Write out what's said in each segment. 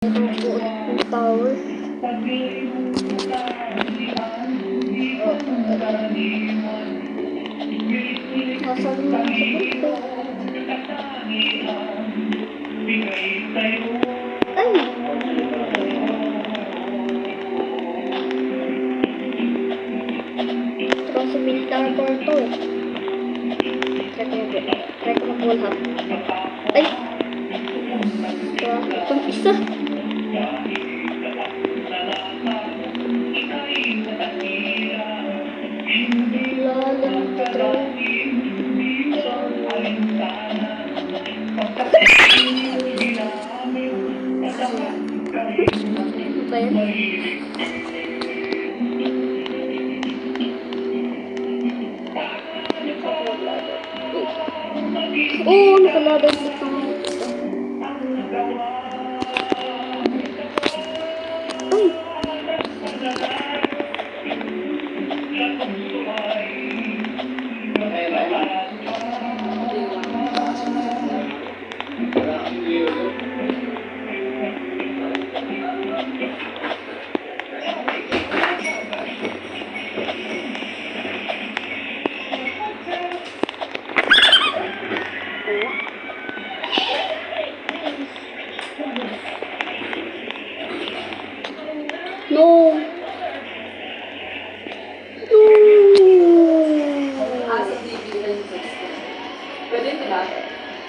Tower. Nasaan mo ito? Ay! Ito sa military core to eh. Try ko mag-wallhap. Ay! Itong isa. Oh, nakalaban sa pangit. No.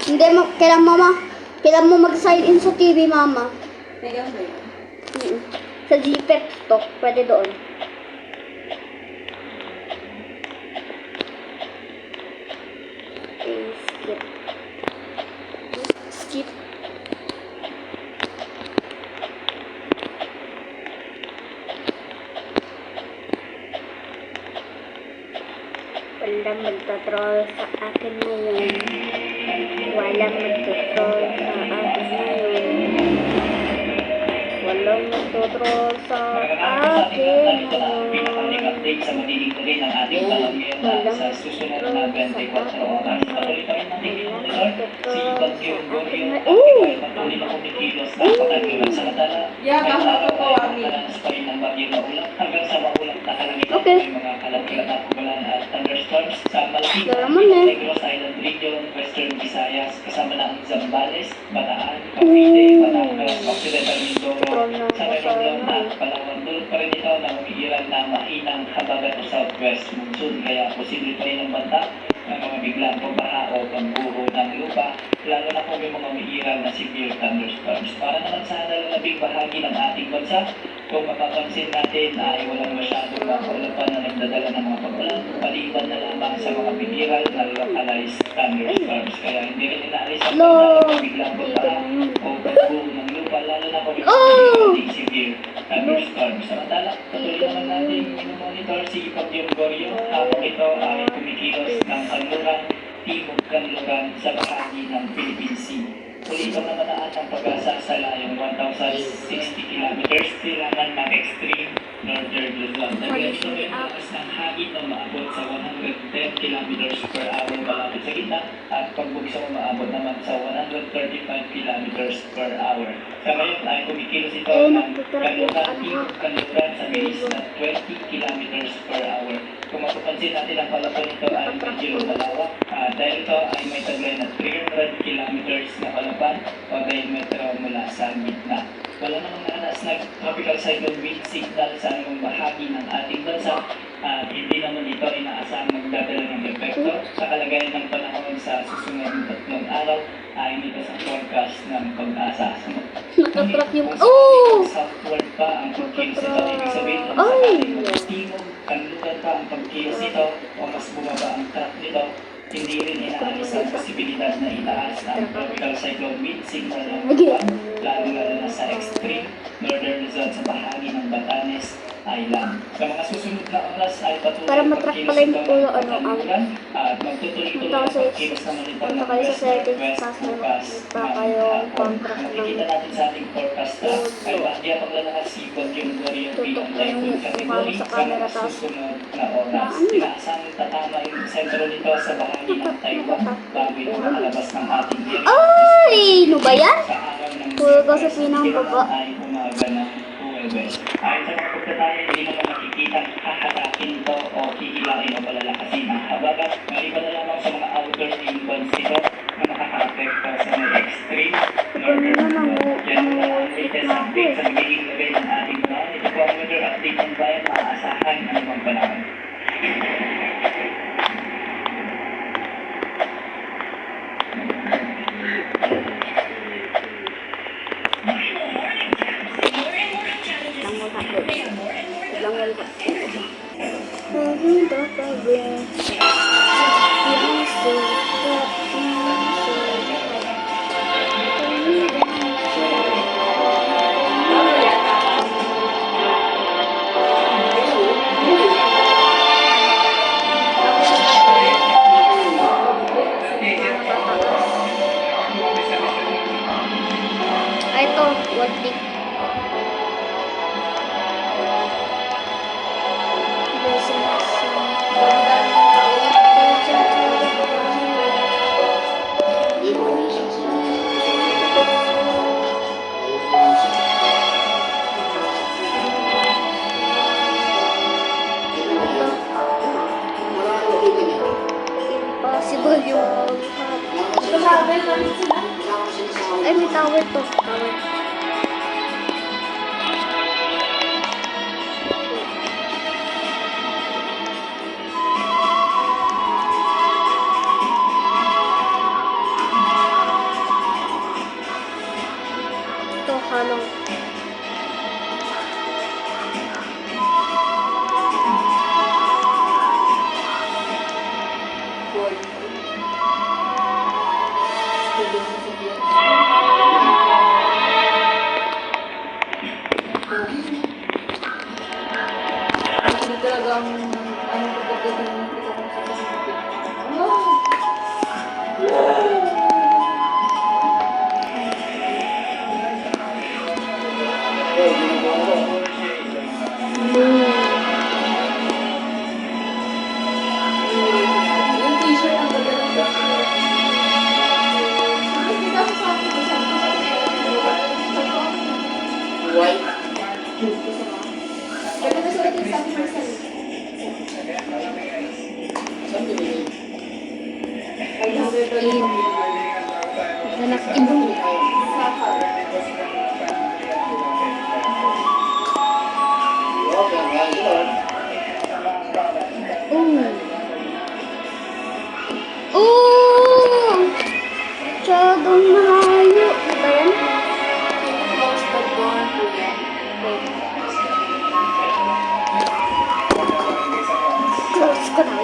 Hindi, kailangan mo mag-sign in sa TV, mama. Sa GPET stock, pwede doon. Okay, skip. Walang magtatroll sa akin ngayon. Walang magtatroll sa akin ngayon. Walang magtatroll sa akin ngayon. Update sa magiging tuloy ng ating pamilya sa susunod na 24 oras. Patuloy pa rin natin i-monitor si Bagyo Goryo at patuloy na kumikilos na pagkagulat sa Matala. May nakakalanas pa rin ng Bagyo Maulak hanggang sa maulak na kalamitan ng mga kalamitan at ulan at thunderstorms sa Malapitan, Negros Island Region, Western Visayas, kasama na ang Zambales, Bataan, Cavite, Batangas, Occidental Mindoro, sa Meron at Palawan. Doon pa rin ito na umiiral na mahinang habagat o southwest monsoon, kaya posible pa rin ang banta ng mga biglang pagbaha o pagbuho ng lupa, lalo na kung may mga umiiral na severe thunderstorms. Para naman sa nalalabing bahagi ng ating bansa, kung mapapansin natin ay walang masyadong makaulapan na nagdadala ng mga pagulan, maliban na lamang sa mga bigiral na localized thunderstorms. Kaya hindi rin inaalis ang banta ng biglang pagbaha o pagbuho ng lupa, lalo na kung may severe thunderstorms. Samantala, patuloy naman natin monitor si Bagyo Goryo habang ito ay kumikilos ng kanluran, timog kanluran sa bahagi ng Philippine Sea. Muli itong namataan ng pag-asa sa layong 1,060 kilometers, silangan ng extreme northern Luzon. Dahil ito rin lakas ng hangin na maabot sa 110 kilometers per hour malapit sa gitna at pagbugso maabot naman sa 135 kilometers per hour. Sa ngayon ay kumikilos ito ng kanluran sa bilis na 20 kilometers per hour. Kung mapapansin natin ang palapan nito ay medyo malawak dahil ito ay may taglay na 300 kilometers na palapan o diametro mula sa gitna. Wala namang nanas na tropical cyclone wind signal sa anumang bahagi ng ating bansa at hindi naman ito inaasang magdadala ng epekto sa kalagayan ng panahon sa susunod ng 3 araw ay nito sa forecast ng pag-asa. Nakatrack yung... Oh! Southward pa ang pagkilos nito. Ibig sabihin kung sakaling timog, kanluran pa ang pagkilos nito o mas bumaba ang track nito, hindi rin inaalis ang posibilidad na itaas ng tropical cyclone wind signal ng buwan, lalo-lalo na sa extreme northern Luzon sa bahagi ng Batanes Island. Sa mga susunod na oras ay patuloy para matrack pala yung pulo, at magtutuloy-tuloy ang pagkilos naman ito ng west-west bukas ng hapon. Nakikita natin sa ating forecast na ay bahagya paglalakas si Bagyo Goryo bilang typhoon category sa mga susunod na oras. Inaasang tatama yung sentro nito sa bahagi ng Taiwan bago ito makalabas ng ating ay! Ano ba yan? sa araw ng Hulugan sa pinakababa. Ay umaga ng Huwebes. Ayon sa mga pagtataya, hindi naman makikita hahatakin to o hihilain o palalakasin ang habagat. Maliban na lamang sa mga outer influence nito na makaka-apekto sa may extreme northern. Yan muna ang latest update sa magiging lagay ng ating buwan. Ito po ang weather update ng bayan, maaasahan ang ibang panahon. Ay, ito, one week. Impossible yung ay, may tower to. Tower. Ito, halong. Hindi talagang ano pagkakita ng kita kung sa kasipit. Yung t-shirt ang ganda ng t-shirt. Hindi kasi sa akin, White. ganda na sulat yung sa akin, Marcel. Saan binili? 500 rin. Anak ibo. Saka. Okay, nga yun. Masyadong malayo. Ano ba yan? Close the door, kuya. Close ko na.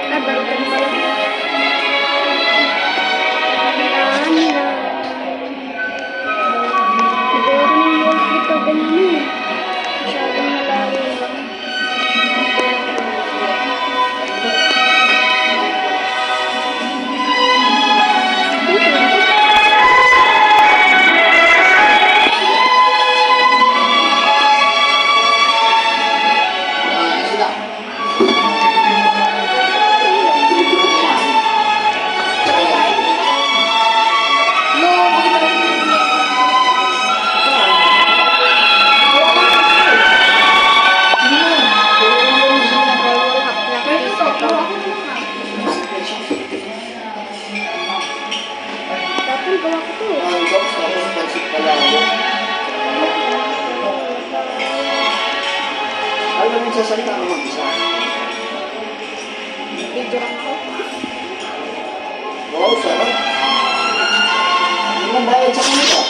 Ah, balikan pala. Siguro yung wall dito ganyan eh. Masyadong malayo lang. Sila. Dapat gawa ko to eh. Ang box, tapos pansip pala ako. Alam mo, nagsasalita ka mag-isa. Video lang ako. Wow, sarap. Hindi na bayad sa kanila.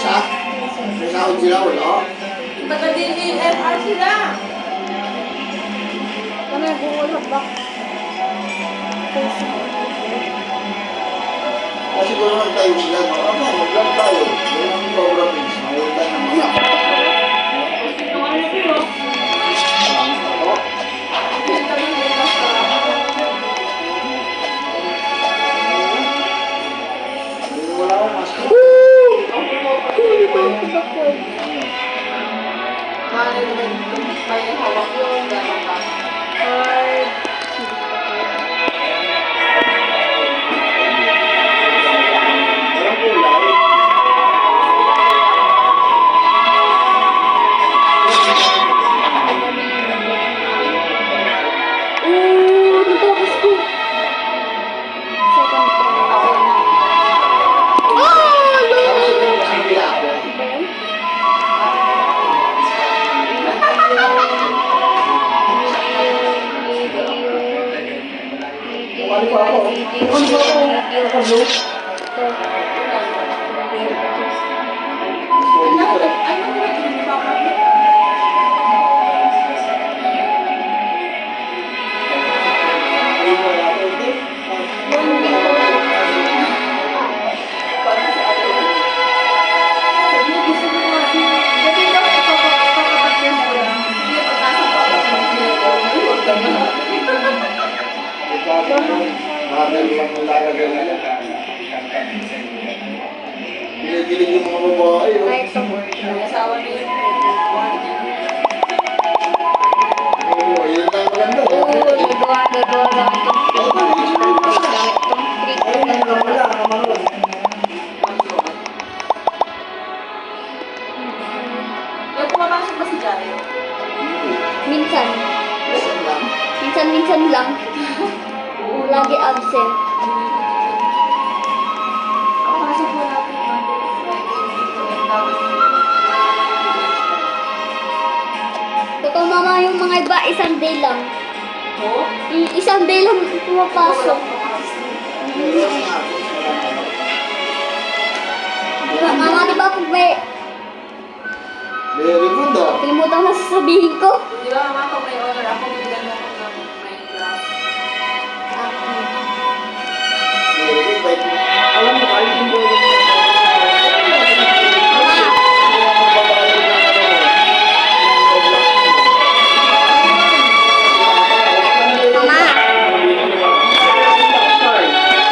Sa? May sahod sila, wala. Baka din yung MR sila. Kami nag-uulap ba? Kasi kung naman tayo sila, mag-vlog tayo. Yun ang geographies. Mahuli tayo ng mga. Ano na sila? Ako. Sumali pa ako. Ano ba ako? Naka-blue? Kinikilig yung mga babae. oh. Kahit ako. Asawa niya yun. Oo, yun lang maganda. Oo, gagawa lang itong trick. Gamit itong trick. Ayun, wala, kamaroon. Yung pumapasok ba si Jayo? Minsan. Minsan lang. Minsan lang. Lagi absent. Papasok po natin yung Monday, Friday, Totoo mama, yung mga iba, isang day lang. Oo? Isang day lang pumapasok. Mama, di ba pag may Very good ah. kalimutan na sasabihin ko? Di ba mama, kung may order ako, bigyan mo ako ng Minecraft. Very good. Bait mo. Alam mo, kahit yung boy Mama, mama,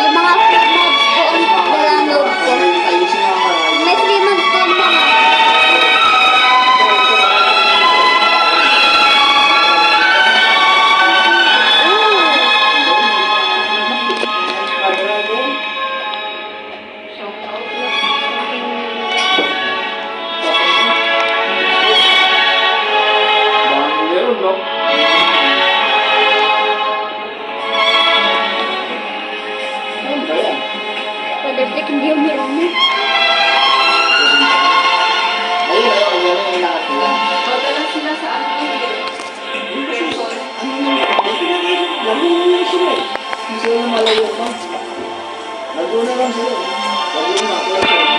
yung mga free mods ko ang download ko. Ayusin nga mga. May free mods ko mama. Meron, no? Ano ba yan? Father Flick, hindi yung marami. Ayun, ayun, ayun, yung nakatila. Madala sila sa ano yun eh. Person. Ano naman? Lalo naman sila eh. Hindi sila malayo pa. Lalo na lang sila. Lalo na, kaya